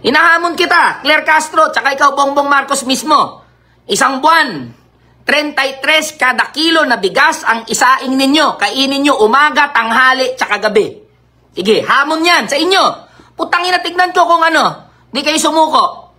Inahamon kita, Claire Castro, tsaka ikaw, Bongbong Marcos mismo. Isang buwan, 33 kada kilo na bigas ang isaing ninyo. Kainin nyo umaga, tanghali, tsaka gabi. Sige, hamon yan sa inyo. Putangin na, tignan ko kung ano. Di kayo sumuko.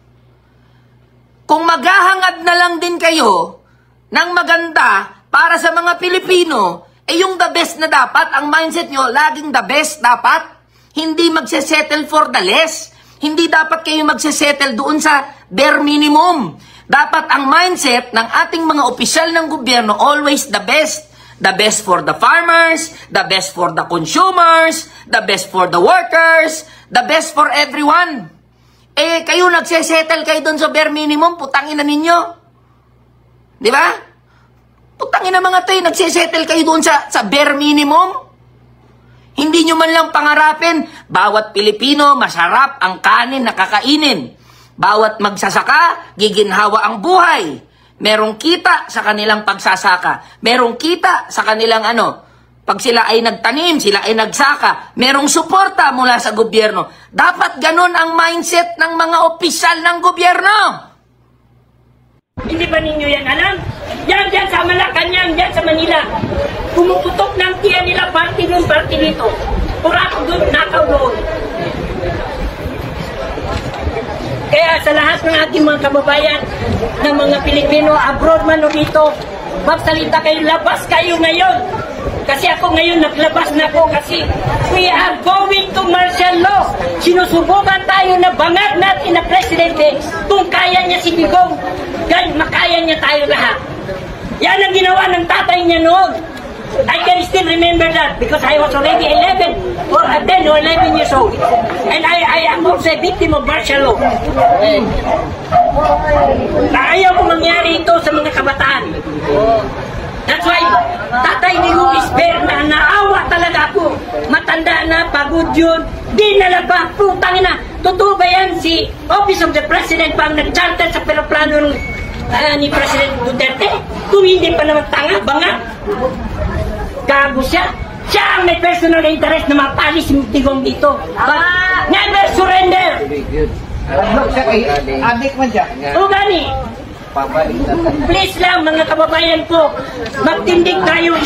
Kung maghahangad na lang din kayo ng maganda para sa mga Pilipino, yung the best na dapat, ang mindset nyo, laging the best dapat. Hindi magsesettle for the less. Hindi dapat kayo magsesettle doon sa bare minimum. Dapat ang mindset ng ating mga opisyal ng gobyerno, always the best. The best for the farmers, the best for the consumers, the best for the workers, the best for everyone. Kayo nagsesettle kayo doon sa bare minimum, putangin na ninyo. Di ba? Putangin na mga tayo, nagsesettle kayo doon sa bare minimum. Hindi nyo man lang pangarapin, bawat Pilipino masarap ang kanin na kakainin. Bawat magsasaka, giginhawa ang buhay. Merong kita sa kanilang pagsasaka. Merong kita sa kanilang pag sila ay nagtanim, sila ay nagsaka. Merong suporta mula sa gobyerno. Dapat ganun ang mindset ng mga opisyal ng gobyerno. Hindi ba ninyo yan alam? Yan dyan sa Malacanang, dyan sa Manila. Pumuputok ng tiyan nila, party nun, party dito. Purako doon, nakaw doon. Kaya sa lahat ng ating mga kababayan, ng mga Pilipino, abroad man o dito, magsalita kayo, labas kayo ngayon. Kasi ako ngayon, naglabas na ako kasi we are going to martial law. Sinusubukan tayo na bangag natin na presidente kung kaya niya si Digong, makaya niya tayo lahat. Yan ang ginawa ng tatay niya noon. I can still remember that because I was already 11 or 10 or 11 years old. And I am also a victim of martial law. Ayaw ko mangyari ito sa mga kabataan. That's why Tatay Digong is very naawa talaga ako. Matanda na, pagod yun. Dinala pa, putang ina. Totoo ba yan si Office of the President pang nag-charter sa peroplano ni President Duterte? Kung hindi pa naman tanga, banga. Gago siya. Siya ang may personal interest na mapalis si Digong dito. But never surrender. Adik man siya. O gani. Please lang mga kababayan ko, magtindig tayo.